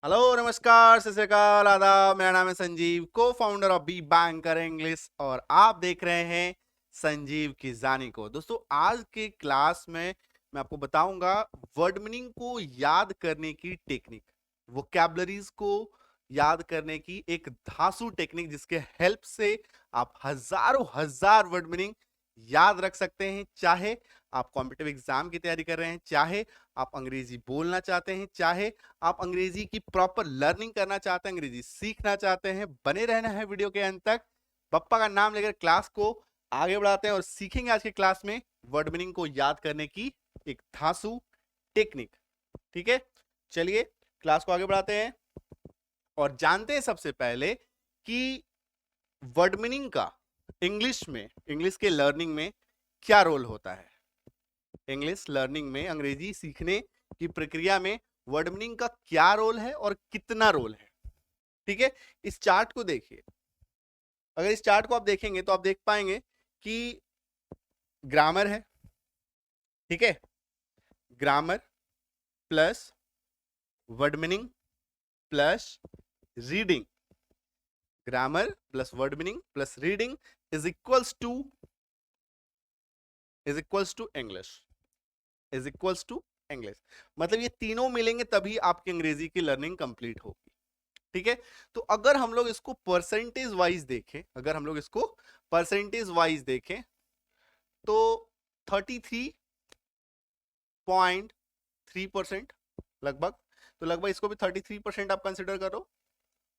Hello नमस्कार सत श्री अकाल आदाब। मेरा नाम है Sanjeev, co founder of B Banker English, और आप देख रहे हैं संजीव की जानी को। दोस्तों, आज के क्लास में मैं आपको बताऊंगा वर्ड मीनिंग को याद करने की टेक्निक, वोकैबुलरीज को याद करने की एक धांसू टेक्निक, जिसके हेल्प से आप हजारों हजार वर्ड मीनिंग याद रख सकते हैं। चाहे आप कॉम्पिटिटिव एग्जाम की तैयारी कर रहे हैं, चाहे आप अंग्रेजी बोलना चाहते हैं, चाहे आप अंग्रेजी की प्रॉपर लर्निंग करना चाहते हैं, अंग्रेजी सीखना चाहते हैं। बने रहना है वीडियो के अंत तक। पप्पा का नाम लेकर क्लास को आगे बढ़ाते हैं और सीखेंगे आज के क्लास में वर्ड मीनिंग को याद करने की एक धांसू टेक्निक। ठीक है, चलिए क्लास को आगे बढ़ाते हैं और जानते हैं सबसे पहले कि वर्ड मीनिंग का इंग्लिश में, इंग्लिश के लर्निंग में क्या रोल होता है। इंग्लिश लर्निंग में, अंग्रेजी सीखने की प्रक्रिया में वर्ड मीनिंग का क्या रोल है और कितना रोल है। ठीक है, इस चार्ट को देखिए। अगर इस चार्ट को आप देखेंगे तो आप देख पाएंगे कि ग्रामर है। ठीक है, grammar plus word meaning plus reading, grammar plus word meaning plus reading is equals to English, is equals to English. मतलब ये तीनों मिलेंगे तभी आपकी अंग्रेजी की लर्निंग कंप्लीट होगी। ठीक है, तो अगर हम लोग इसको परसेंटेज वाइज देखें, अगर हम लोग इसको परसेंटेज वाइज देखें तो 33.3% लगभग, तो लगभग इसको भी 33% आप कंसिडर करो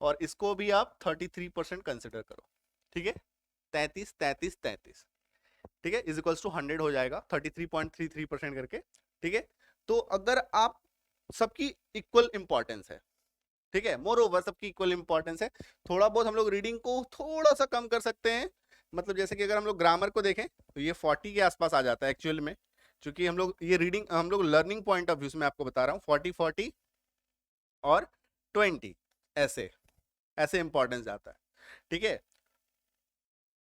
और इसको भी आप 33% कंसिडर करो। ठीक है, 33 33 33, ठीक है, इज इक्वल्स टू 100 हो जाएगा 33.33% करके। ठीक है, तो अगर आप सबकी इक्वल इंपॉर्टेंस है, ठीक है, मोर ओवर सबकी इक्वल इंपॉर्टेंस है। थोड़ा बहुत हम लोग रीडिंग को थोड़ा सा कम कर सकते हैं। मतलब जैसे कि अगर हम लोग ग्रामर को देखें तो ये 40 के आसपास आ जाता है एक्चुअल में, क्योंकि हम लोग ये रीडिंग, हम लोग लर्निंग पॉइंट ऑफ व्यू से मैं आपको बता रहा हूँ, 40 40 और 20 ऐसे ऐसे इंपॉर्टेंस जाता है। ठीक है,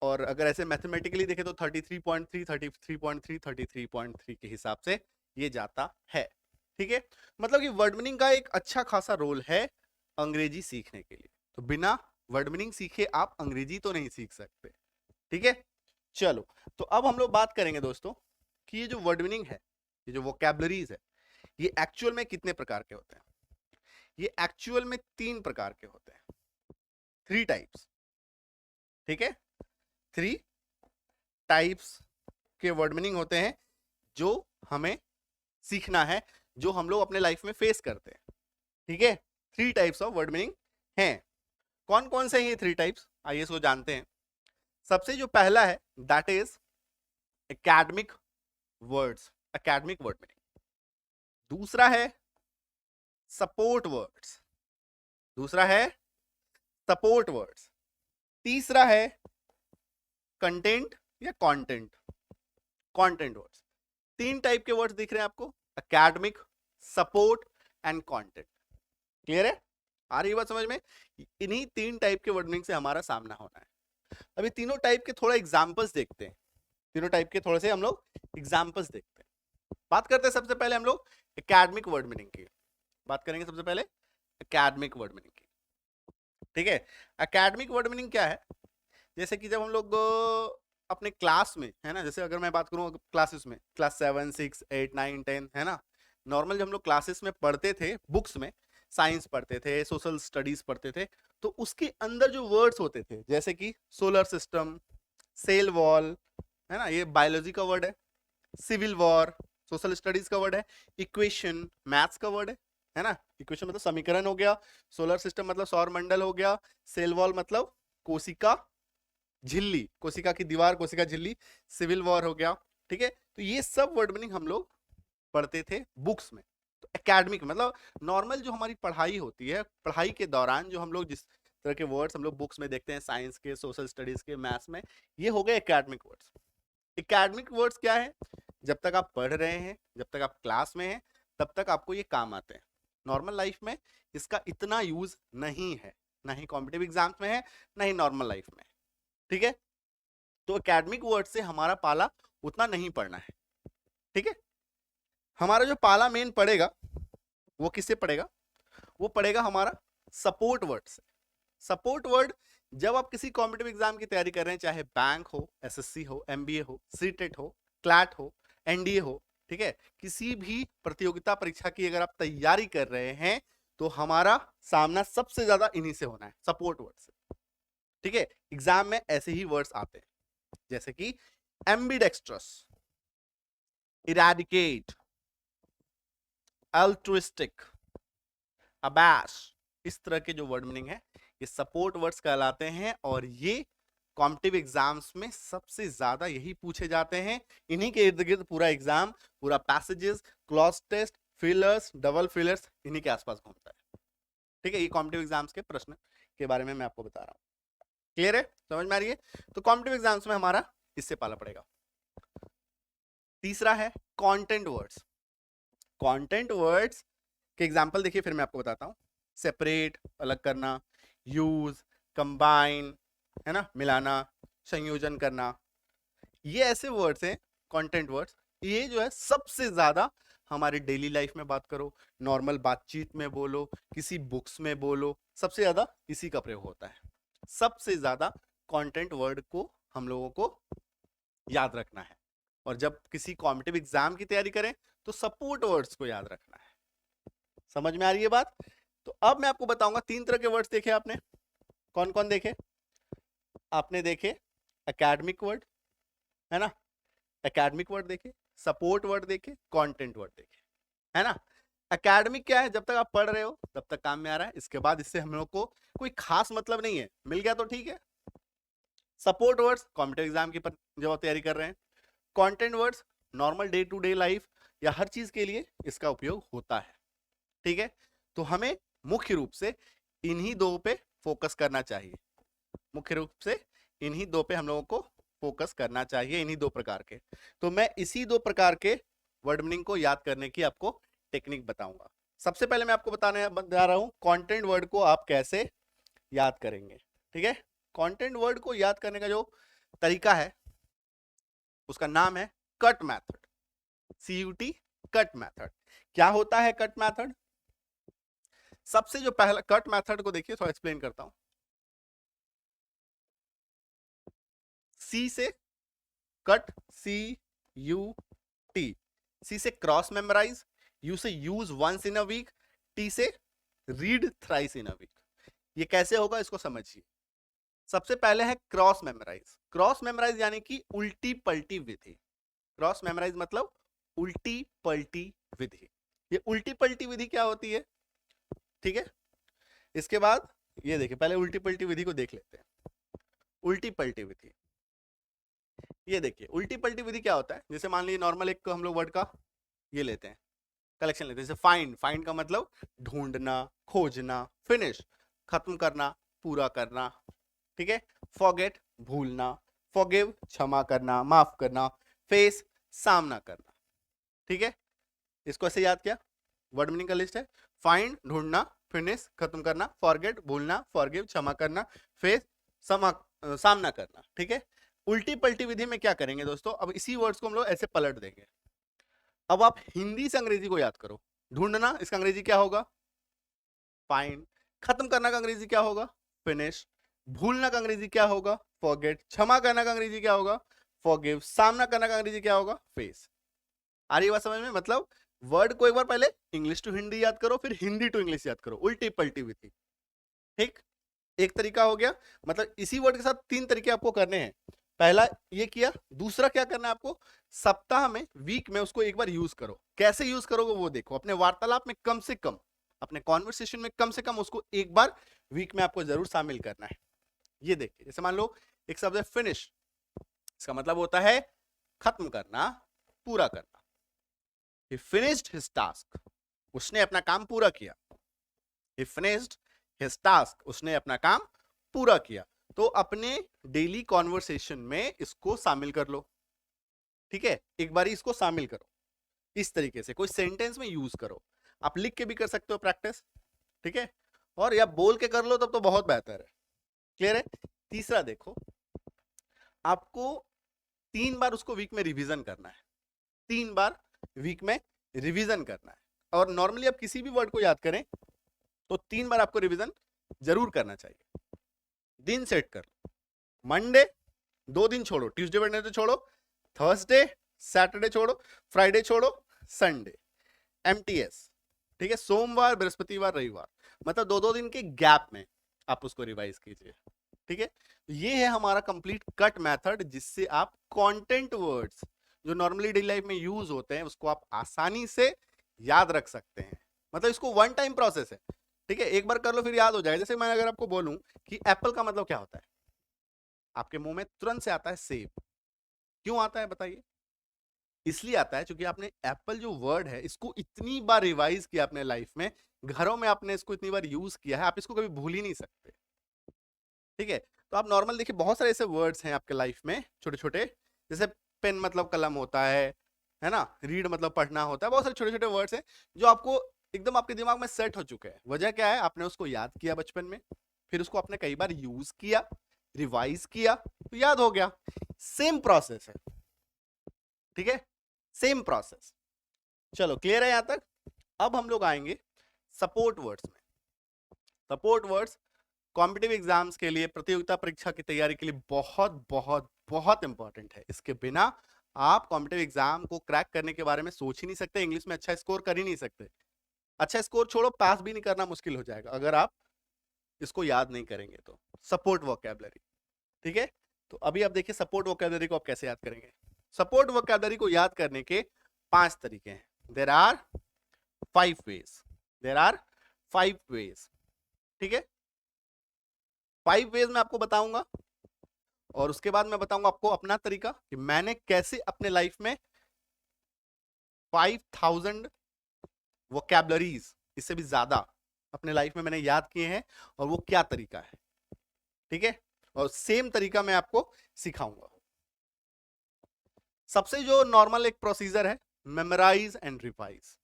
और अगर ऐसे मैथमेटिकली देखें तो 33.3 33.3 33.3 के हिसाब से ये जाता है। ठीक है, मतलब कि वर्ड मीनिंग का एक अच्छा खासा रोल है अंग्रेजी सीखने के लिए। तो बिना वर्ड मीनिंग सीखे आप अंग्रेजी तो नहीं सीख सकते। ठीक है, चलो, तो अब हम लोग बात करेंगे दोस्तों कि ये जो वर्ड मीनिंग है, ये जो वोकैबुलरीज है, ये एक्चुअल में कितने प्रकार के होते हैं। ये एक्चुअल में 3 प्रकार के होते हैं, 3 टाइप्स। ठीक है, 3 टाइप्स के वर्ड मीनिंग होते हैं जो हमें सीखना है, जो हम लोग अपने लाइफ में फेस करते हैं। ठीक है, 3 टाइप्स ऑफ वर्ड मीनिंग हैं। कौन कौन से हैं ये 3 टाइप्स, आइए इसको जानते हैं। सबसे जो पहला है that is academic words, academic word meaning. दूसरा है सपोर्ट वर्ड्स, दूसरा है सपोर्ट वर्ड्स। तीसरा है कंटेंट या कंटेंट, कंटेंट वर्ड्स। 3 टाइप के वर्ड्स दिख रहे हैं आपको, academic, support and content. Clear है, आ रही बात समझ में। इन्हीं 3 टाइप के वर्ड मीनिंग से हमारा सामना होना है। अभी तीनों टाइप के थोड़ा एग्जांपल्स देखते हैं, तीनों टाइप के थोड़े से हम लोग एग्जांपल्स देखते हैं। बात करते हैं सबसे पहले हम लोग एकेडमिक वर्ड मीनिंग की, बात करेंगे सबसे पहले एकेडमिक वर्ड मीनिंग की। ठीक है, एकेडमिक वर्ड मीनिंग क्या है, जैसे कि जब हम लोग अपने क्लास में, है ना, जैसे अगर मैं बात करूं क्लासेस में, क्लास 7 6 8 9 10, है ना, नॉर्मल जब हम लोग क्लासेस में पढ़ते थे, बुक्स में साइंस पढ़ते थे, सोशल स्टडीज पढ़ते थे, तो उसके अंदर जो वर्ड्स होते थे जैसे कि सोलर सिस्टम, सेल वॉल, है ना, ये बायोलॉजी का वर्ड है। सिविल वॉर सोशल स्टडीज का वर्ड है। इक्वेशन मैथ्स का वर्ड है ना, इक्वेशन मतलब समीकरण हो गया, सोलर सिस्टम मतलब सौर मंडल हो गया, सेल वॉल मतलब कोशिका झिल्ली, कोशिका की दीवार, कोशिका झिल्ली, सिविल वॉर हो गया। ठीक है, तो ये सब वर्ड मीनिंग हम लोग पढ़ते थे बुक्स में। तो एकेडमिक मतलब नॉर्मल जो हमारी पढ़ाई होती है, पढ़ाई के दौरान जो हम लोग जिस तरह के वर्ड्स हम लोग बुक्स में देखते हैं, साइंस के, सोशल स्टडीज के, मैथ्स में, ये हो गए एकेडमिक वर्ड्स। एकेडमिक वर्ड्स क्या है, जब तक आप पढ़ रहे हैं, जब तक आप क्लास में हैं, तब तक आपको ये काम आते हैं। नॉर्मल लाइफ में इसका इतना यूज नहीं है, ना ही कॉम्पिटिटिव एग्जाम्स में है, ना ही नॉर्मल लाइफ में। ठीक है, तो एकेडमिक वर्ड से हमारा पाला उतना नहीं पड़ना है। ठीक है, हमारा जो पाला मेन पड़ेगा वो किससे पड़ेगा, वो पड़ेगा हमारा सपोर्ट वर्ड से। सपोर्ट वर्ड जब आप किसी कॉम्पिटिटिव एग्जाम की तैयारी कर रहे हैं, चाहे बैंक हो, एसएससी हो, एमबीए हो, सीटेट हो, क्लैट हो, एनडीए हो, ठीक है, किसी भी प्रतियोगिता परीक्षा की अगर आप तैयारी कर रहे हैं तो हमारा सामना सबसे ज्यादा इन्हीं से होना है, सपोर्ट वर्ड से। ठीक है, एग्जाम में ऐसे ही वर्ड्स आते हैं जैसे कि एम्बिडेक्स्ट्रस, इरेडिकेट, अल्ट्रुइस्टिक, अबैश, इस तरह के जो वर्ड मीनिंग है ये सपोर्ट वर्ड्स कहलाते हैं और ये कॉम्पिटिटिव एग्जाम्स में सबसे ज्यादा यही पूछे जाते हैं। इन्हीं के इर्द गिर्द पूरा एग्जाम, पूरा passages, cloze test, fillers, double fillers इन्हीं के आसपास घूमता है। ठीक है, ये कॉम्पिटिटिव एग्जाम्स के प्रश्न के बारे में मैं आपको बता रहा हूँ। क्लियर है, समझ में आ रही है? तो कॉम्पिटिटिव एग्जाम्स में हमारा इससे पाला पड़ेगा। तीसरा है कंटेंट वर्ड्स। कंटेंट वर्ड्स के एग्जांपल देखिए, फिर मैं आपको बताता हूं। सेपरेट, अलग करना, यूज, कंबाइन, है ना, मिलाना, संयोजन करना, ये ऐसे वर्ड्स हैं कंटेंट वर्ड्स। ये जो है सबसे ज्यादा हमारे डेली लाइफ में बात करो, नॉर्मल बातचीत में बोलो, किसी बुक्स में बोलो, सबसे ज्यादा इसी का प्रयोग होता है। सबसे ज्यादा कंटेंट वर्ड को हम लोगों को याद रखना है और जब किसी कॉम्पिटिटिव एग्जाम की तैयारी करें तो सपोर्ट वर्ड्स को याद रखना है। समझ में आ रही है बात? तो अब मैं आपको बताऊंगा, 3 तरह के वर्ड्स देखे आपने, कौन कौन देखे? आपने देखे एकेडमिक वर्ड, है ना, एकेडमिक वर्ड देखे, सपोर्ट वर्ड देखे, कंटेंट वर्ड देखे, है ना। एकेडमिक क्या है? जब तक आप पढ़ रहे हो तब तक काम में आ रहा है, इसके बाद इससे हम लोग को कोई खास मतलब नहीं है, मिल गया तो ठीक है। सपोर्ट वर्ड्स कॉम्पिटिटिव एग्जाम की जब आप तैयारी कर रहे हैं। Content words normal day to day life या हर चीज के लिए इसका उपयोग होता है। ठीक है, तो हमें मुख्य रूप से इन्हीं दो पे फोकस करना चाहिए। मुख्य रूप से इन्हीं दो पे हम लोगों को फोकस करना चाहिए, इन्हीं 2 प्रकार के। तो मैं इसी 2 प्रकार के वर्ड मीनिंग को याद करने की आपको टेक्निक बताऊंगा। सबसे पहले मैं आपको बता रहा हूं कंटेंट वर्ड को आप कैसे याद करेंगे। ठीक है, कंटेंट वर्ड को याद करने का जो तरीका है उसका नाम है cut method, CUT, cut method. क्या होता है कट मेथड? सबसे जो पहला कट मेथड को देखिए, थोड़ा एक्सप्लेन करता हूं। सी से कट, CUT, सी से क्रॉस मेमोराइज, यू से use once in a week, T से read thrice in a week. ये कैसे होगा इसको समझिए। सबसे पहले है क्रॉस मेमोराइज। क्रॉस मेमोराइज यानी कि उल्टी पलटी विधि। क्रॉस मेमोराइज मतलब उल्टी पलटी विधि। ये उल्टी पलटी विधि क्या होती है? ठीक है, इसके बाद ये देखिए, पहले उल्टी पलटी विधि को देख लेते हैं। उल्टी पलटी विधि, ये देखिए उल्टी पलटी विधि क्या होता है। जैसे मान लीजिए नॉर्मल एक हम लोग वर्ड का ये लेते हैं, कलेक्शन लेते हैं। जैसे फाइंड, फाइंड का मतलब ढूंढना, खोजना, फिनिश खत्म करना, पूरा करना। ठीक है, फॉरगेट भूलना, फॉरगिव क्षमा करना, माफ करना, फेस सामना करना। ठीक है, इसको ऐसे याद किया। वर्ड मीनिंग का लिस्ट है, फाइंड ढूंढना, फिनिश खत्म करना, फॉरगेट भूलना, फॉरगिव क्षमा करना, फेस सामना करना। ठीक है, उल्टी पलटी विधि में क्या करेंगे दोस्तों, अब इसी वर्ड्स को हम लोग ऐसे पलट देंगे। अब आप हिंदी से अंग्रेजी को याद करो। ढूंढना, इसका अंग्रेजी क्या होगा? फाइंड। खत्म करना का अंग्रेजी क्या होगा? फिनिश। भूलना का अंग्रेजी क्या होगा? फॉरगेट। क्षमा करना का अंग्रेजी क्या होगा? फॉरगिव। सामना करना का अंग्रेजी क्या होगा? फेस। आ रही बात समझ में? मतलब वर्ड को एक बार पहले इंग्लिश टू हिंदी याद करो, फिर हिंदी टू इंग्लिश याद करो, उल्टी पलटी विधि। ठीक, एक तरीका हो गया। मतलब इसी वर्ड के साथ 3 तरीके आपको करने हैं। पहला ये किया, दूसरा क्या करना है आपको, सप्ताह में, वीक में उसको एक बार यूज करो। कैसे यूज करोगे वो देखो। अपने वार्तालाप में कम से कम, अपने कॉन्वर्सेशन में कम से कम उसको एक बार वीक में आपको जरूर शामिल करना है। ये देखिए, जैसे मान लो एक शब्द है फिनिश, इसका मतलब होता है खत्म करना, पूरा करना। He finished his task, उसने अपना काम पूरा किया। He finished his task, उसने अपना काम पूरा किया। तो अपने डेली कॉन्वर्सेशन में इसको शामिल कर लो। ठीक है, एक बारी इसको शामिल करो, इस तरीके से कोई सेंटेंस में यूज करो। आप लिख के भी कर सकते हो प्रैक्टिस, ठीक है, और या बोल के कर लो तब तो बहुत बेहतर है। क्लियर है? तीसरा देखो, आपको 3 बार उसको वीक में रिवीजन करना है। 3 बार वीक में रिवीजन करना है। और नॉर्मली आप किसी भी वर्ड को याद करें तो 3 बार आपको रिवीजन जरूर करना चाहिए। दिन सेट कर, मंडे 2 दिन छोड़ो, ट्यूसडे वेडनेसडे छोड़ो, थर्सडे सैटरडे छोड़ो, फ्राइडे छोड़ो, संडे एमटीएस, ठीक है, सोमवार बृहस्पतिवार रविवार, मतलब 2-2 दिन के गैप में आप उसको रिवाइज कीजिए, ठीक है। ये है हमारा कंप्लीट कट मेथड, जिससे आप कंटेंट वर्ड्स जो नॉर्मली डेली लाइफ में यूज होते हैं उसको आप आसानी से याद रख सकते हैं। मतलब इसको वन टाइम प्रोसेस है, ठीक है, एक बार कर लो फिर याद हो जाएगा। जैसे मैं अगर आपको बोलूं कि एप्पल का मतलब क्या होता है, आपके मुंह में तुरंत से आता है सेब। क्यों आता है बताइए? इसलिए आता है क्योंकि आपने एप्पल जो वर्ड है इसको इतनी बार रिवाइज किया अपने लाइफ में, घरों में आपने इसको इतनी बार यूज किया है, आप इसको कभी भूल ही नहीं सकते, ठीक है। तो आप नॉर्मल देखिए बहुत सारे ऐसे वर्ड्स हैं आपके लाइफ में छोटे छोटे, जैसे पेन मतलब कलम होता है ना, रीड मतलब पढ़ना होता है, बहुत सारे छोटे छोटे वर्ड्स हैं जो आपको एकदम आपके दिमाग में सेट हो चुके हैं। वजह क्या है, आपने उसको याद किया बचपन में, फिर उसको आपने कई बार यूज किया, रिवाइज किया, तो याद हो गया। सेम प्रोसेस है, ठीक है, सेम प्रोसेस। चलो क्लियर है यहां तक? अब हम लोग आएंगे सपोर्ट वर्ड्स में। सपोर्ट वर्ड्स कॉम्पिटिटिव एग्जाम्स के लिए, प्रतियोगिता परीक्षा की तैयारी के लिए बहुत बहुत बहुत इंपॉर्टेंट है। इसके बिना आप कॉम्पिटिटिव एग्जाम को क्रैक करने के बारे में सोच ही नहीं सकते, इंग्लिश में अच्छा स्कोर कर ही नहीं सकते। अच्छा स्कोर छोड़ो, पास भी नहीं करना मुश्किल हो जाएगा अगर आप इसको याद नहीं करेंगे तो। सपोर्ट वोकैबुलरी, ठीक है। तो अभी आप देखिए सपोर्ट वोकैबुलरी को आप कैसे याद करेंगे। सपोर्ट वोकैबुलरी को याद करने के 5 तरीके हैं। There are 5 ways, there are 5 ways, ठीक है। 5 वेज मैं आपको बताऊंगा और उसके बाद मैं बताऊंगा आपको अपना तरीका कि मैंने कैसे अपने लाइफ में 5000 वोकैबुलरीज, इससे भी ज्यादा अपने लाइफ में मैंने याद किए हैं और वो क्या तरीका है, ठीक है। और सेम तरीका मैं आपको सिखाऊंगा। सबसे जो नॉर्मल एक प्रोसीजर है, मेमोराइज एंड रिवाइज।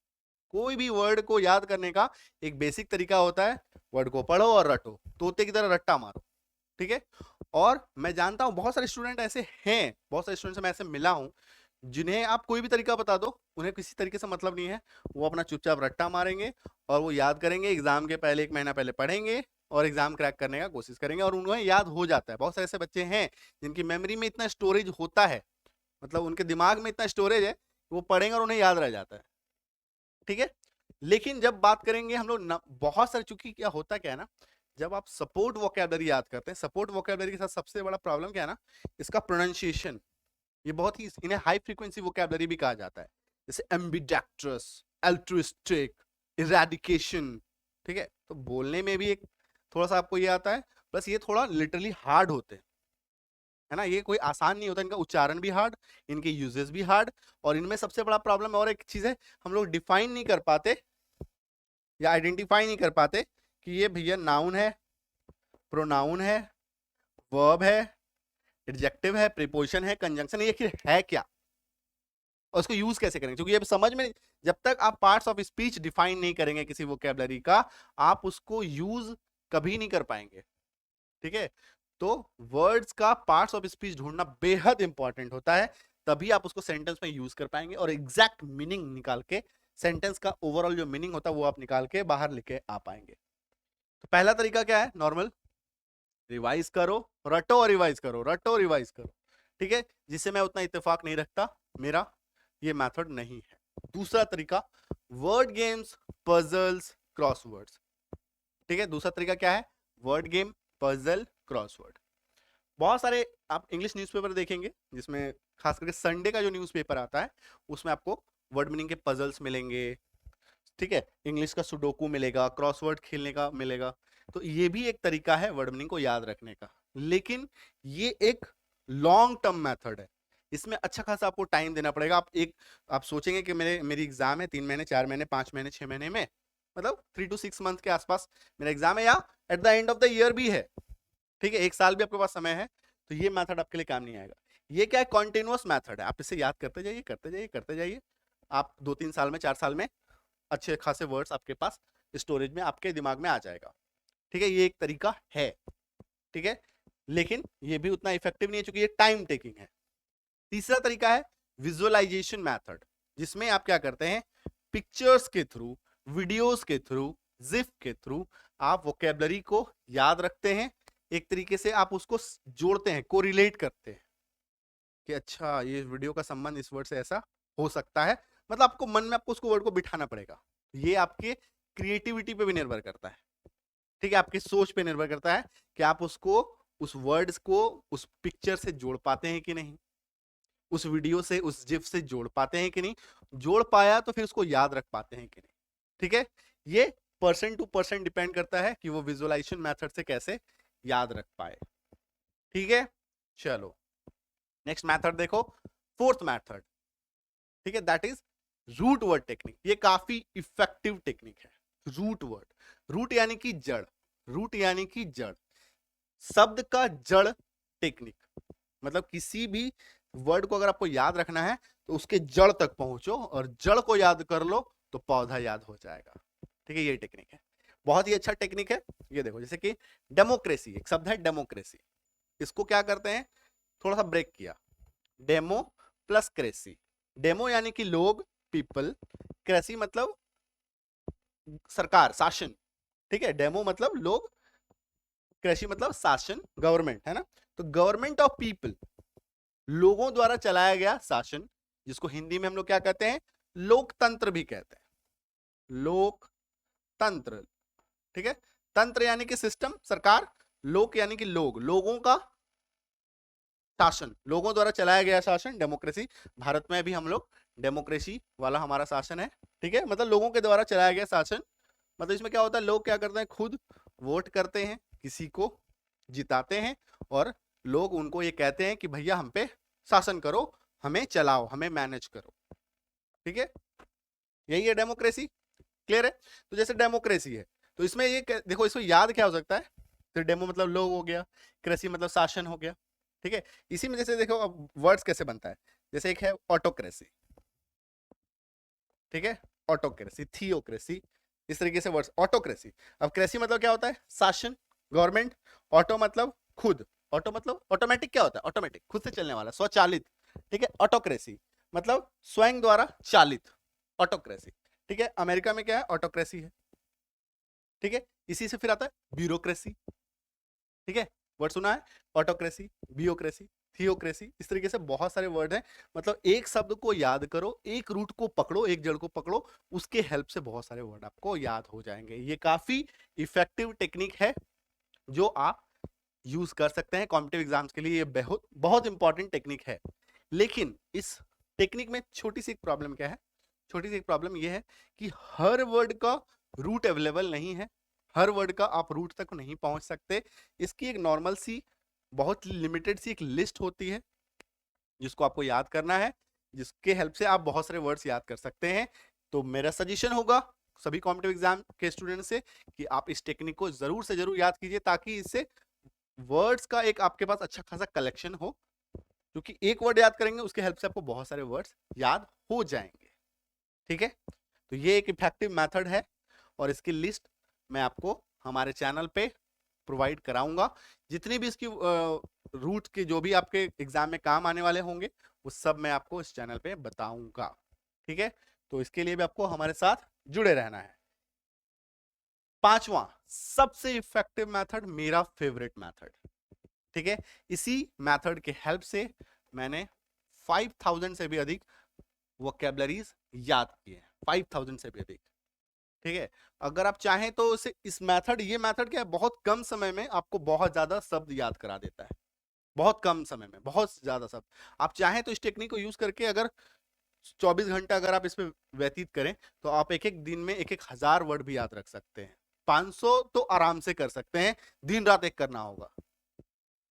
कोई भी वर्ड को याद करने का एक बेसिक तरीका होता है, वर्ड को पढ़ो और रटो, तोते की तरह रट्टा मारो, ठीक है। और मैं जानता हूं बहुत सारे स्टूडेंट ऐसे हैं, बहुत सारे स्टूडेंट से मैं ऐसे मिला हूं जिन्हें आप कोई भी तरीका बता दो, उन्हें किसी तरीके से मतलब नहीं है, वो अपना चुपचाप रट्टा मारेंगे और वो याद करेंगे, एग्जाम के पहले 1 महीना पहले पढ़ेंगे और एग्जाम क्रैक करने का कोशिश करेंगे और उन्हें याद हो जाता है। बहुत सारे ऐसे बच्चे हैं जिनकी मेमोरी में इतना स्टोरेज होता है, मतलब उनके दिमाग में इतना स्टोरेज है, वो पढ़ेंगे और उन्हें याद रह जाता है, ठीक है। लेकिन जब बात करेंगे हम लोग बहुत सारे, चूंकि क्या होता क्या है ना, जब आप सपोर्ट वोकैबुलरी याद करते हैं, सपोर्ट वोकैबुलरी के साथ सबसे बड़ा प्रॉब्लम क्या है ना, इसका प्रोनाउंसिएशन। ये बहुत ही, इन्हें हाई फ्रीक्वेंसी वोकैबुलरी भी कहा जाता है, जैसे एम्बिडेक्ट्रस, अल्ट्रुइस्टिक, इरेडिकेशन, ठीक है। तो बोलने में भी एक थोड़ा सा आपको ये आता है, प्लस ये थोड़ा लिटरली हार्ड होते हैं, है ना, ये कोई आसान नहीं होता, इनका उच्चारण भी हार्ड, इनके यूजेस भी हार्ड, और इनमें सबसे बड़ा प्रॉब्लम और एक चीज है, हम लोग डिफाइन नहीं कर पाते या आइडेंटिफाई नहीं कर पाते कि ये भैया नाउन है, प्रोनाउन है, वर्ब है, एडजेक्टिव है, प्रीपोजिशन है, कंजंक्शन है क्या, और उसको यूज कैसे करेंगे। क्योंकि ये समझ में, जब तक आप पार्ट्स ऑफ स्पीच डिफाइन नहीं करेंगे किसी वोकैबुलरी का, आप उसको यूज कभी नहीं कर पाएंगे, ठीक है। तो वर्ड्स का पार्ट्स ऑफ स्पीच ढूंढना बेहद इंपॉर्टेंट होता है, तभी आप उसको सेंटेंस में यूज कर पाएंगे और एग्जैक्ट मीनिंग निकाल के, सेंटेंस का ओवरऑल जो मीनिंग होता है वो आप निकाल के बाहर लेके आ पाएंगे। तो पहला तरीका क्या है, नॉर्मल रिवाइज करो, रटो और रिवाइज करो, रटो रिवाइज करो, ठीक है, जिससे मैं उतना इत्तेफाक नहीं रखता, मेरा ये मेथड नहीं है। दूसरा तरीका, वर्ड गेम्स, पजल्स, क्रॉसवर्ड्स, ठीक है। दूसरा तरीका क्या है, वर्ड गेम, पजल, क्रॉसवर्ड। बहुत सारे आप इंग्लिश न्यूज़पेपर देखेंगे जिसमें खास करके संडे का जो न्यूज़पेपर आता है उसमें आपको वर्ड मीनिंग के पजल्स मिलेंगे, ठीक है, इंग्लिश का सुडोकू मिलेगा, क्रॉसवर्ड खेलने का मिलेगा। तो ये भी एक तरीका है वर्ड मीनिंग को याद रखने का, लेकिन ये एक लॉन्ग टर्म मेथड है, इसमें अच्छा खासा आपको टाइम देना पड़ेगा। आप सोचेंगे कि मेरी एग्जाम है 3 महीने, 4 महीने, 5 महीने, 6 महीने में, मतलब 3 to 6 मंथ के आसपास मेरा एग्जाम है, या at the end of the year भी है, ठीक है, 1 साल भी आपके पास समय है, तो ये मेथड आपके लिए काम नहीं आएगा। ये क्या है, कॉन्टिन्यूअस मेथड है, आप इसे याद करते जाइए करते जाइए करते जाइए, आप 2-3 साल में, 4 साल में अच्छे खासे वर्ड्स आपके पास स्टोरेज में आपके दिमाग में आ जाएगा, ठीक है। ये एक तरीका है, ठीक है, लेकिन ये भी उतना इफेक्टिव नहीं है क्योंकि ये टाइम टेकिंग है। तीसरा तरीका है विजुअलाइजेशन मेथड, जिसमें आप क्या करते हैं, पिक्चर्स के थ्रू, वीडियोस के थ्रू, जिफ के थ्रू आप वोकेबलरी को याद रखते हैं, एक तरीके से आप उसको जोड़ते हैं, कोरिलेट करते हैं कि अच्छा ये वीडियो का संबंध इस वर्ड से ऐसा हो सकता है, मतलब आपको मन में आपको उसको वर्ड को बिठाना पड़ेगा। ये आपके क्रिएटिविटी पे भी निर्भर करता है, ठीक है, आपकी सोच पे निर्भर करता है कि आप उसको, उस वर्ड्स को उस पिक्चर से जोड़ पाते हैं कि नहीं, उस वीडियो से, उस जिफ से जोड़ पाते हैं कि नहीं, जोड़ पाया तो फिर उसको याद रख पाते हैं कि नहीं। ठीक है, ये पर्सन टू पर्सन डिपेंड करता है कि वो विजुअलाइजेशन मेथड से कैसे याद रख पाए। ठीक है, चलो नेक्स्ट मेथड देखो, फोर्थ मेथड, ठीक है, that is root word technique. ये काफी इफेक्टिव टेक्निक है। रूट वर्ड, रूट यानी कि जड़, रूट यानी कि जड़, शब्द का जड़ टेक्निक, मतलब किसी भी वर्ड को अगर आपको याद रखना है तो उसके जड़ तक पहुंचो, और जड़ को याद कर लो तो पौधा याद हो जाएगा। ठीक है, ये टेक्निक है, बहुत ही अच्छा टेक्निक है। ये देखो, जैसे कि डेमोक्रेसी, एक शब्द है डेमोक्रेसी, इसको क्या करते हैं, थोड़ा सा ब्रेक किया, डेमो प्लस क्रेसी। डेमो यानी कि लोग, पीपल, क्रेसी मतलब सरकार, शासन। ठीक है, डेमो मतलब लोग, क्रेसी मतलब शासन, गवर्नमेंट, है ना। तो गवर्नमेंट ऑफ पीपल, लोगों द्वारा चलाया गया शासन, जिसको हिंदी में हम लोग क्या कहते हैं, लोकतंत्र भी कहते हैं, लोकतंत्र। ठीक है, तंत्र यानी कि सिस्टम, सरकार, लोक यानी कि लोग, लोगों का शासन, लोगों द्वारा चलाया गया शासन, डेमोक्रेसी। भारत में भी हम लोग डेमोक्रेसी वाला हमारा शासन है। ठीक है, मतलब लोगों के द्वारा चलाया गया शासन, मतलब इसमें क्या होता है, लोग क्या करते हैं, खुद वोट करते हैं, किसी को जिताते हैं, और लोग उनको ये कहते हैं कि भैया हम पे शासन करो, हमें चलाओ, हमें मैनेज करो। ठीक है, यही है डेमोक्रेसी। क्लियर है। तो जैसे डेमोक्रेसी है तो इसमें ये देखो, इसको याद क्या हो सकता है, तो डेमो मतलब लोग हो गया, क्रेसी मतलब शासन हो गया। ठीक है, इसी में जैसे देखो अब वर्ड्स कैसे बनता है, जैसे एक है ऑटोक्रेसी, ठीक है, ऑटोक्रेसी, थियोक्रेसी, इस तरीके से वर्ड्स, ऑटोक्रेसी। अब क्रेसी मतलब क्या होता है, शासन, गवर्नमेंट। ऑटो मतलब खुद, ऑटो मतलब ऑटोमेटिक, क्या होता है, ऑटोमेटिक, खुद से चलने वाला, स्वचालित। ठीक है, ऑटोक्रेसी मतलब स्वयं द्वारा चालित, ऑटोक्रेसी। ठीक है, अमेरिका में क्या है, ऑटोक्रेसी है। ठीक है, इसी से फिर आता है ब्यूरोक्रेसी। ठीक है, वर्ड सुना है, ऑटोक्रेसी, ब्यूरोक्रेसी, थियोक्रेसी, इस तरीके से बहुत सारे वर्ड हैं। मतलब एक शब्द को याद करो, एक रूट को पकड़ो, एक जड़ को पकड़ो, उसके हेल्प से बहुत सारे वर्ड आपको याद हो जाएंगे। ये काफी इफेक्टिव टेक्निक है जो आप यूज कर सकते हैं कॉम्पिटिटिव एग्जाम्स के लिए। ये बहुत बहुत इंपॉर्टेंट टेक्निक है। लेकिन इस टेक्निक में छोटी सी एक प्रॉब्लम क्या है, छोटी सी एक प्रॉब्लम ये है कि हर वर्ड का रूट अवेलेबल नहीं है, हर वर्ड का आप रूट तक नहीं पहुंच सकते। इसकी एक नॉर्मल सी, बहुत लिमिटेड सी एक लिस्ट होती है जिसको आपको याद करना है, जिसके हेल्प से आप बहुत सारे वर्ड्स याद कर सकते हैं। तो मेरा सजेशन होगा सभी कॉम्पिटिटिव एग्जाम के स्टूडेंट से कि आप इस टेक्निक को जरूर से जरूर याद कीजिए, ताकि इससे वर्ड्स का एक आपके पास अच्छा खासा कलेक्शन हो, क्योंकि एक वर्ड याद करेंगे उसके हेल्प से आपको बहुत सारे वर्ड्स याद हो जाएंगे। ठीक है, तो ये एक इफेक्टिव मेथड है, और इसकी लिस्ट मैं आपको हमारे चैनल पे प्रोवाइड कराऊंगा। जितनी भी इसकी रूट के जो भी आपके एग्जाम में काम आने वाले होंगे वो सब मैं आपको इस चैनल पे बताऊंगा। ठीक है, तो इसके लिए भी आपको हमारे साथ जुड़े रहना है। पांचवा सबसे इफेक्टिव मेथड, मेरा फेवरेट मेथड। ठीक है, इसी मेथड के हेल्प से मैंने 5000 से भी अधिक वोकैबुलरीज याद किए हैं, 5000 से भी अधिक। ठीक है, अगर आप चाहें तो इसे, इस मेथड, ये मेथड क्या है, बहुत कम समय में आपको बहुत ज्यादा शब्द याद करा देता है, बहुत कम समय में बहुत ज्यादा शब्द। आप चाहें तो इस टेक्निक को यूज करके अगर 24 घंटा अगर आप इस पे व्यतीत करें तो आप एक एक दिन में एक एक हजार वर्ड भी याद रख सकते हैं। 500 तो आराम से कर सकते हैं, दिन रात एक करना होगा।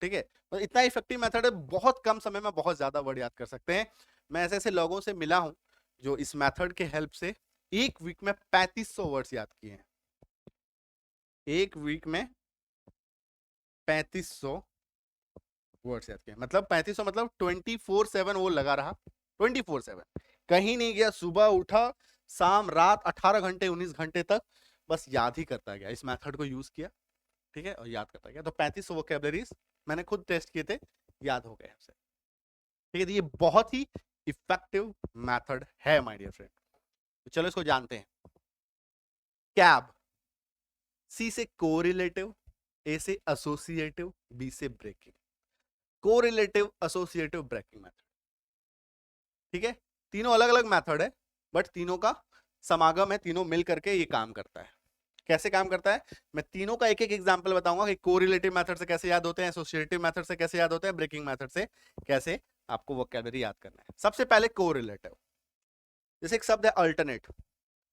ठीक है, तो इतना इफेक्टिव मेथड है, बहुत कम समय में बहुत ज्यादा वर्ड याद कर सकते हैं। मैं ऐसे ऐसे लोगों से मिला हूं जो इस मेथड के हेल्प से एक वीक में 3500 वर्ड्स याद किए हैं, एक वीक में 3500 वर्ड्स याद किए, मतलब 3500 मतलब 24/7 वो लगा रहा, 24/7 कहीं नहीं गया, सुबह उठा शाम रात 18 घंटे 19 घंटे तक बस याद ही करता गया, इस मेथड को यूज किया। ठीक है, और याद करता गया, तो 3500 वोकैबुलरीज मैंने खुद टेस्ट किए थे, याद हो गए हमसे। ठीक है, तो ये बहुत ही इफेक्टिव मेथड है माय डियर फ्रेंड। तो चलो इसको जानते हैं। कैब, सी से कोरिलेटिव, ए से एसोसिएटिव, बी से breaking. Correlative, associative, breaking method. ठीक है, तीनों अलग अलग मेथड है बट तीनों का समागम है, तीनों मिल करके ये काम करता है। कैसे काम करता है, मैं तीनों का एक एक एग्जांपल बताऊंगा कि कोरिलेटिव मेथड से कैसे याद होते हैं, एसोसिएटिव मेथड से कैसे याद होते हैं, ब्रेकिंग मेथड से कैसे आपको वोकैबुलरी याद करना है। सबसे पहले कोरिलेटिव, जैसे एक शब्द है अल्टरनेट,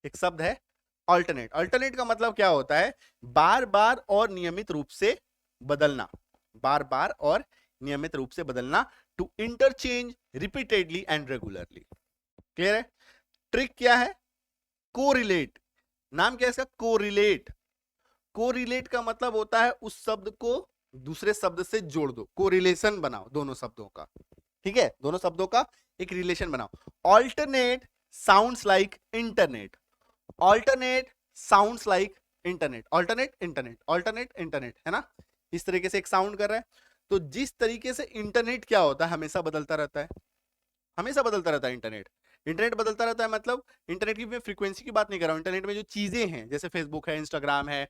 एक शब्द है अल्टरनेट। अल्टरनेट का मतलब क्या होता है, बार बार और नियमित रूप से बदलना, बार बार और नियमित रूप से बदलना, to interchange repeatedly and regularly. Clear है? ट्रिक क्या है, कोरिलेट, नाम क्या है इसका, कोरिलेट। कोरिलेट का मतलब होता है उस शब्द को दूसरे शब्द से जोड़ दो, कोरिलेशन बनाओ दोनों शब्दों का। ठीक है, दोनों शब्दों का एक रिलेशन बनाओ। Alternate sounds like internet, alternate sounds like internet, alternate internet, alternate internet, है ना, इस तरीके से एक साउंड कर रहा है। तो जिस तरीके से इंटरनेट क्या होता है, हमेशा बदलता रहता है, हमेशा बदलता रहता है इंटरनेट। इंटरनेट बदलता रहता है मतलब इंटरनेट की मैं फ्रीक्वेंसी की बात नहीं कर रहा हूं, इंटरनेट में जो चीजें हैं जैसे फेसबुक है, इंस्टाग्राम है,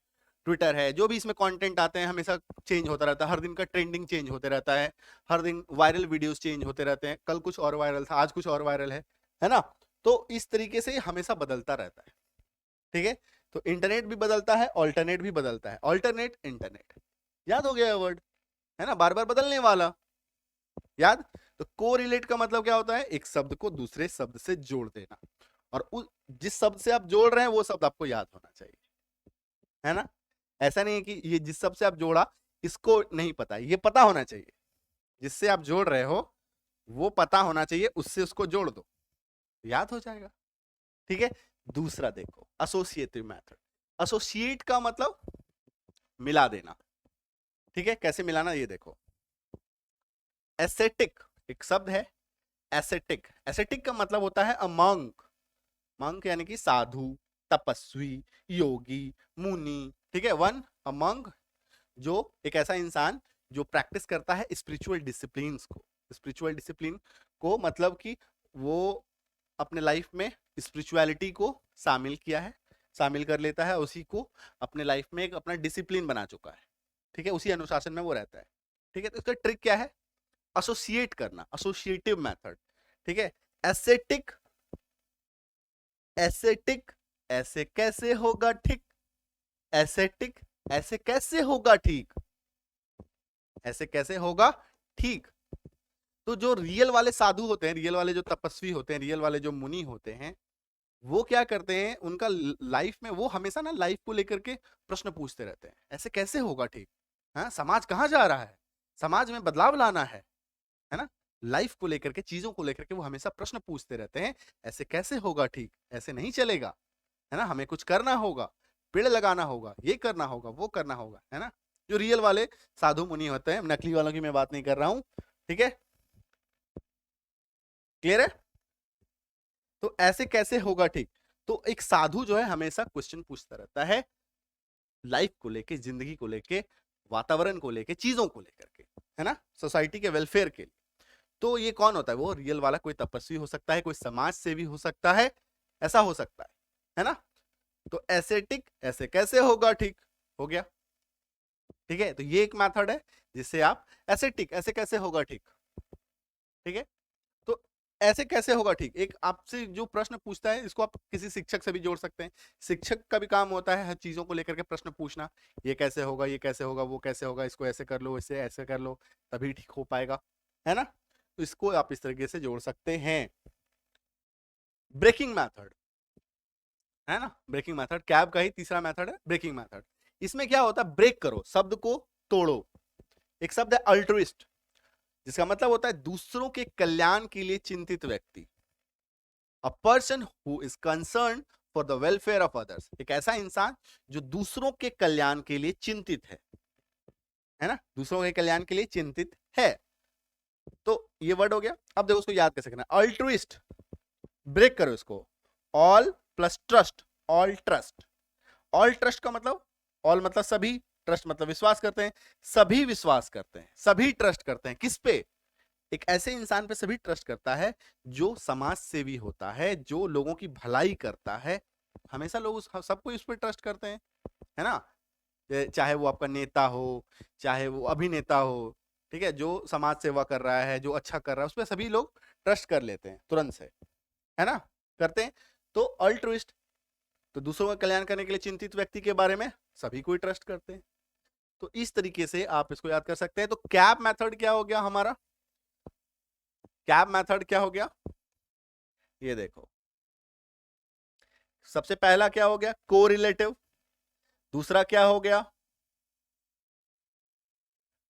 ट्विटर है, जो भी इसमें कंटेंट आते हैं हमेशा चेंज होता रहता है, हर दिन का ट्रेंडिंग चेंज होते रहता है, हर दिन वायरल वीडियोस चेंज होते रहते हैं, कल कुछ और वायरल था, आज कुछ और वायरल है ना। तो इस तरीके से हमेशा बदलता रहता है। ठीक है, तो इंटरनेट भी बदलता है, ऑल्टरनेट भी बदलता है, ऑल्टरनेट इंटरनेट, याद हो गया वर्ड, है ना, बार बार बदलने वाला, याद। तो कोरिलेट का मतलब क्या होता है, एक शब्द को दूसरे शब्द से जोड़ देना, और जिस शब्द से आप जोड़ रहे हैं वो शब्द आपको याद होना चाहिए, है ना। ऐसा नहीं है कि ये जिस शब्द से आप जोड़ा इसको नहीं पता, ये पता होना चाहिए, जिससे आप जोड़ रहे हो वो पता होना चाहिए, उससे उसको जोड़ दो, याद हो जाएगा। ठीक है, दूसरा देखो एसोसिएटिव मेथड। एसोसिएट का मतलब मिला देना। ठीक है, कैसे मिलाना ये देखो। एसेटिक एक शब्द है, एसेटिक, एसेटिक का मतलब होता है अ मंक, मंक यानी कि साधु, तपस्वी, योगी, मुनि। ठीक है, वन अ मंक, जो एक ऐसा इंसान जो प्रैक्टिस करता है स्पिरिचुअल डिसिप्लिन को, स्पिरिचुअल डिसिप्लिन को मतलब कि वो अपने लाइफ में स्पिरिचुअलिटी को शामिल किया है, शामिल कर लेता है, उसी को अपने लाइफ में एक अपना डिसिप्लिन बना चुका है। ठीक है, उसी अनुशासन में वो रहता है। ठीक है, तो इसका ट्रिक क्या है, एसोसिएट करना, एसोसिएटिव मेथड। ठीक है, एसेटिक, एसेटिक ऐसे कैसे होगा ठीक, एसेटिक ऐसे कैसे होगा ठीक, ऐसे कैसे होगा ठीक। तो जो रियल वाले साधु होते हैं, रियल वाले जो तपस्वी होते हैं, रियल वाले जो मुनि होते हैं, वो क्या करते हैं, उनका लाइफ में वो हमेशा ना लाइफ को लेकर के प्रश्न पूछते रहते हैं, ऐसे कैसे होगा ठीक, हाँ समाज कहाँ जा रहा है, समाज में बदलाव लाना है ना, लाइफ को लेकर के, चीजों को लेकर के वो हमेशा प्रश्न पूछते रहते हैं, ऐसे कैसे होगा ठीक, ऐसे नहीं चलेगा, है ना, हमें कुछ करना होगा, पेड़ लगाना होगा, ये करना होगा, वो करना होगा, है ना। जो रियल वाले साधु मुनि होते हैं, नकली वालों की मैं बात नहीं कर रहा हूं। ठीक है, क्लियर है। तो ऐसे कैसे होगा ठीक, तो एक साधु जो है हमेशा क्वेश्चन पूछता रहता है लाइफ को लेके, जिंदगी को लेके, वातावरण को लेके, चीजों को लेकर के, है ना, सोसाइटी के वेलफेयर के लिए। तो ये कौन होता है, वो रियल वाला कोई तपस्वी हो सकता है, कोई समाज सेवी हो सकता है, ऐसा हो सकता है ना। तो एसेटिक ऐसे कैसे होगा ठीक, हो गया। ठीक है, तो ये एक मेथड है जिससे आप एसेटिक ऐसे कैसे होगा ठीक। ठीक है, तो ऐसे कैसे होगा ठीक, एक आपसे जो प्रश्न पूछता है इसको आप किसी शिक्षक से भी जोड़ सकते हैं, शिक्षक का भी काम होता है हर चीजों को लेकर के प्रश्न पूछना, ये कैसे होगा, ये कैसे होगा, वो कैसे होगा, इसको ऐसे कर लो, इससे ऐसे कर लो, तभी ठीक हो पाएगा, है ना। तो इसको आप इस तरीके से जोड़ सकते हैं। ब्रेकिंग मेथड, है ना, ब्रेकिंग मेथड कैब का ही तीसरा मेथड है ब्रेकिंग मेथड। इसमें क्या होता है, ब्रेक करो, शब्द को तोड़ो। एक शब्द है अल्ट्रुइस्ट, जिसका मतलब होता है दूसरों के कल्याण के लिए चिंतित व्यक्ति, a person who is concern for the welfare of others, एक ऐसा इंसान जो दूसरों के कल्याण के लिए चिंतित है ना, दूसरों के कल्याण के लिए चिंतित है। तो ये वर्ड हो गया। अब देखो उसको याद कैसे करना, अल्ट्रुइस्ट, ब्रेक करो इसको, all plus trust, all trust. All trust का मतलब, ऑल मतलब सभी, ट्रस्ट मतलब विश्वास करते हैं, सभी विश्वास करते हैं, सभी ट्रस्ट करते हैं, किस पे, एक ऐसे इंसान पे सभी ट्रस्ट करता है जो समाज सेवी होता है, जो लोगों की भलाई करता है, हमेशा लोग सब कोई उस पर ट्रस्ट करते हैं, है ना। चाहे वो आपका नेता हो, चाहे वो अभिनेता हो, ठीक है, जो समाज सेवा कर रहा है, जो अच्छा कर रहा है, उसमें सभी लोग ट्रस्ट कर लेते हैं तुरंत से, है ना, करते हैं। तो अल्ट्रुइस्ट, तो दूसरों का कल्याण करने के लिए चिंतित व्यक्ति के बारे में सभी कोई ट्रस्ट करते हैं। तो इस तरीके से आप इसको याद कर सकते हैं। तो कैप मेथड क्या हो गया हमारा, कैप मेथड क्या हो गया, ये देखो, सबसे पहला क्या हो गया, कोरिलेटिव, दूसरा क्या हो गया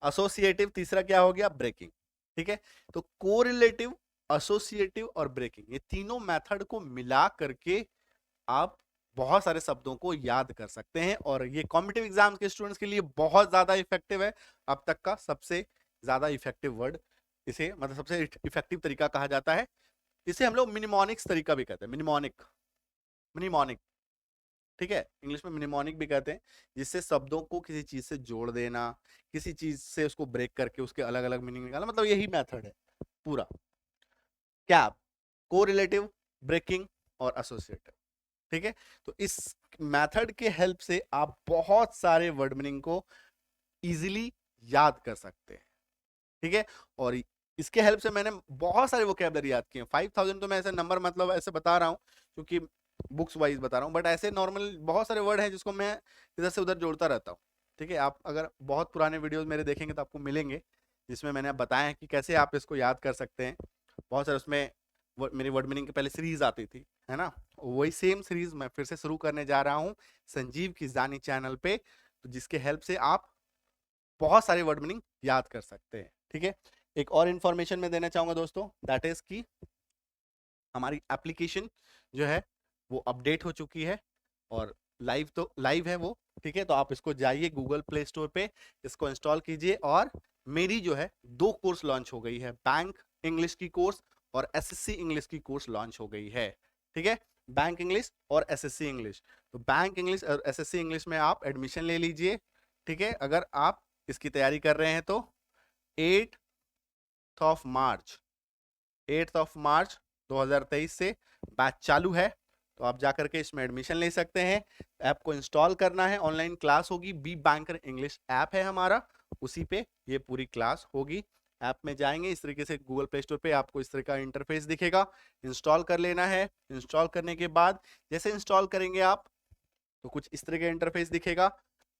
एसोसिएटिव, तीसरा क्या हो गया ब्रेकिंग। ठीक है, तो कोरिलेटिव, एसोसिएटिव और ब्रेकिंग, ये तीनों मेथड को मिला करके आप बहुत सारे शब्दों को याद कर सकते हैं, और ये कॉम्पिटिटिव एग्जाम के स्टूडेंट्स के लिए बहुत ज्यादा इफेक्टिव है, अब तक का सबसे ज्यादा इफेक्टिव वर्ड इसे, मतलब सबसे इफेक्टिव तरीका कहा जाता है। इसे हम लोग मिनिमोनिक्स तरीका भी कहते हैं, मिनिमोनिक, मिनिमोनिक, ठीक है, इंग्लिश में मिनिमोनिक भी कहते हैं, जिससे शब्दों को किसी चीज से जोड़ देना, किसी चीज से उसको ब्रेक करके उसके अलग अलग मीनिंग निकालना, मतलब यही मेथड है पूरा। कैप, कोरिलेटिव, ब्रेकिंग और एसोसिएटिव, ठीक है। तो इस मेथड के हेल्प से आप बहुत सारे वर्ड मीनिंग को इजीली याद कर सकते हैं, ठीक है। और इसके हेल्प से मैंने बहुत सारे वोकैबुलरी याद किए, 5000 तो मैं ऐसे नंबर मतलब ऐसे बता रहा हूँ क्योंकि बुक्स वाइज बता रहा हूँ, बट ऐसे नॉर्मल बहुत सारे वर्ड हैं जिसको मैं इधर से उधर जोड़ता रहता हूँ, ठीक है। आप अगर बहुत पुराने वीडियोस मेरे देखेंगे तो आपको मिलेंगे, जिसमें मैंने बताया है कि कैसे आप इसको याद कर सकते हैं। बहुत सारे उसमें मेरी वर्ड मीनिंग की पहले सीरीज आती थी, है ना, वही सेम सीरीज मैं फिर से शुरू करने जा रहा हूँ संजीव किजानी चैनल पे, तो जिसके हेल्प से आप बहुत सारे वर्ड मीनिंग याद कर सकते हैं, ठीक है। एक और इंफॉर्मेशन मैं देना चाहूंगा दोस्तों, दैट इज कि हमारी एप्लीकेशन जो है वो अपडेट हो चुकी है, और लाइव तो लाइव है वो, ठीक है। तो आप इसको जाइए गूगल प्ले स्टोर पे, इसको इंस्टॉल कीजिए, और मेरी जो है 2 कोर्स लॉन्च हो गई है, बैंक इंग्लिश की कोर्स और एसएससी इंग्लिश की कोर्स लॉन्च हो गई है, ठीक है। बैंक इंग्लिश और एसएससी इंग्लिश, तो बैंक इंग्लिश और एसएससी इंग्लिश में आप एडमिशन ले लीजिए, ठीक है। अगर आप इसकी तैयारी कर रहे हैं तो 8 ऑफ मार्च 8 ऑफ मार्च 2023 से बैच चालू है, तो आप जाकर के इसमें एडमिशन ले सकते हैं। ऐप को इंस्टॉल करना है, ऑनलाइन क्लास होगी, बी बैंकर इंग्लिश ऐप है हमारा, उसी पे ये पूरी क्लास होगी। ऐप में जाएंगे, इस तरीके से गूगल प्ले स्टोर पे आपको इस तरह का इंटरफेस दिखेगा, इंस्टॉल कर लेना है। इंस्टॉल करने के बाद जैसे इंस्टॉल करेंगे आप, तो कुछ इस तरह का इंटरफेस दिखेगा,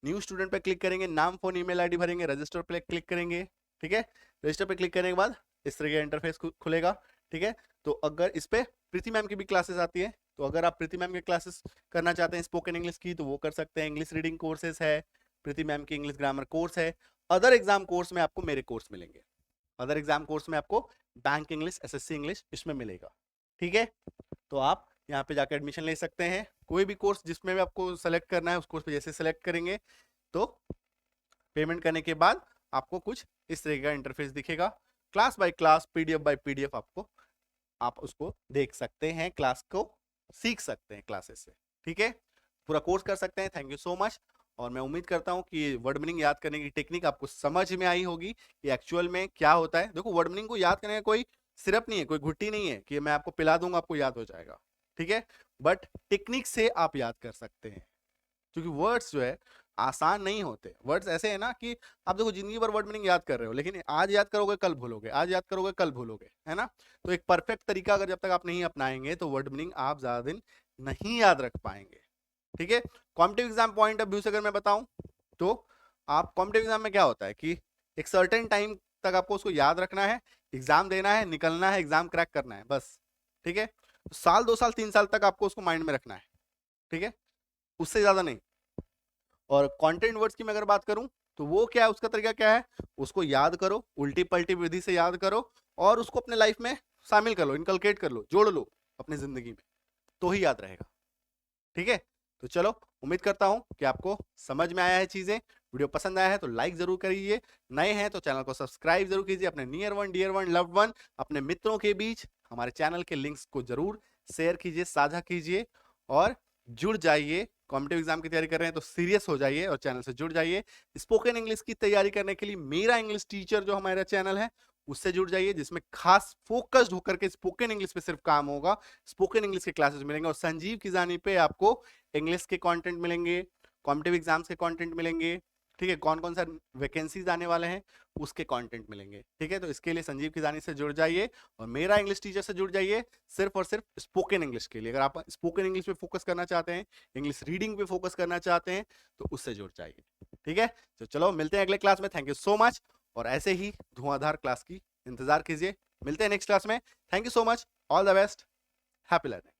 न्यू स्टूडेंट पे क्लिक करेंगे, नाम फोन ईमेल आईडी भरेंगे, रजिस्टर पे क्लिक करेंगे, ठीक है। रजिस्टर पे क्लिक करने के बाद इस तरह का इंटरफेस खुलेगा, ठीक है। तो अगर इस पे प्रीति मैम की भी क्लासेस आती है, तो अगर आप प्रीति मैम की क्लासेस करना चाहते हैं स्पोकन इंग्लिश की, तो वो कर सकते हैं। इंग्लिश रीडिंग कोर्सेज है, प्रीति मैम की इंग्लिश ग्रामर कोर्स है। अदर एग्जाम कोर्स में आपको मेरे कोर्स मिलेंगे, अदर एग्जाम कोर्स में आपको बैंक इंग्लिश, एसएससी इंग्लिश इसमें मिलेगा, ठीक है। तो आप यहाँ पे जाकर एडमिशन ले सकते हैं, कोई भी कोर्स जिसमें भी आपको सेलेक्ट करना है, उस कोर्स पे जैसे सेलेक्ट करेंगे तो पेमेंट करने के बाद आपको कुछ इस तरह का इंटरफेस दिखेगा, class by class, PDF by PDF, आपको आप उसको देख सकते हैं, क्लास को सीख सकते हैं क्लासेस से, ठीक है, पूरा कोर्स कर सकते हैं। थैंक यू सो मच, और मैं उम्मीद करता हूं कि वर्ड मीनिंग याद करने की टेक्निक आपको समझ में आई होगी कि एक्चुअल में क्या होता है। देखो, वर्ड मीनिंग को याद करने का कोई सिरप नहीं है, कोई घुट्टी नहीं है कि मैं आपको पिला दूंगा आपको याद हो जाएगा, ठीक है, बट टेक्निक से आप याद कर सकते हैं, क्योंकि वर्ड्स जो है आसान नहीं होते। वर्ड्स ऐसे है ना कि आप देखो जिंदगी भर वर्ड मीनिंग याद कर रहे हो, लेकिन आज याद करोगे कल भूलोगे, आज याद करोगे कल भूलोगे, है ना। तो एक परफेक्ट तरीका अगर जब तक आप नहीं अपनाएंगे तो वर्ड मीनिंग आप ज्यादा दिन नहीं याद रख पाएंगे, ठीक है। Competitive exam point of view से अगर मैं बताऊं, तो आप कॉम्पिटिटिव एग्जाम में क्या होता है कि एक सर्टेन टाइम तक आपको उसको याद रखना है, एग्जाम देना है, निकलना है, एग्जाम क्रैक करना है, बस, ठीक है। साल 2 साल 3 साल तक आपको उसको माइंड में रखना है, ठीक है, उससे ज्यादा नहीं। और कंटेंट वर्ड्स की मैं अगर बात करूं, तो वो क्या है, उसका तरीका क्या है, उसको याद करो, उल्टी पलटी विधि से याद करो, और उसको अपने लाइफ में शामिल कर लो, इनकलकेट कर लो, जोड़ लो अपनी जिंदगी में, तो ही याद रहेगा, ठीक है। तो चलो, उम्मीद करता हूं कि आपको समझ में आया है चीजें। वीडियो पसंद आया है तो लाइक जरूर करिए, नए हैं तो चैनल को सब्सक्राइब जरूर कीजिए, अपने near one, dear one, loved one, अपने मित्रों के बीच हमारे चैनल के लिंक्स को जरूर शेयर कीजिए, साझा कीजिए, और जुड़ जाइए। कॉम्पिटिटिव एग्जाम की तैयारी कर रहे हैं तो सीरियस हो जाइए और चैनल से जुड़ जाइए। स्पोकन इंग्लिश की तैयारी करने के लिए मेरा इंग्लिश टीचर जो हमारा चैनल है उससे जुड़ जाइए, जिसमें खास फोकस्ड होकर के स्पोकन इंग्लिश पे सिर्फ काम होगा। स्पोकन इंग्लिश के क्लासेस मिलेंगे, और संजीव किजानी पे आपको इंग्लिश के कंटेंट मिलेंगे, कॉम्पिटिटिव एग्जाम्स के कंटेंट मिलेंगे, ठीक है, कौन कौन सा वैकेंसीज आने वाले हैं उसके कंटेंट मिलेंगे, ठीक है। तो इसके लिए संजीव खिजानी से जुड़ जाइए और मेरा इंग्लिश टीचर से जुड़ जाइए, सिर्फ और सिर्फ स्पोकन इंग्लिश के लिए। अगर आप स्पोकन इंग्लिश पे फोकस करना चाहते हैं, इंग्लिश रीडिंग पे फोकस करना चाहते हैं, तो उससे जुड़ जाइए, ठीक है। तो चलो मिलते हैं अगले क्लास में। थैंक यू सो मच, और ऐसे ही धुआंधार क्लास की इंतजार कीजिए। मिलते हैं नेक्स्ट क्लास में। Thank you so much, all the best, happy learning.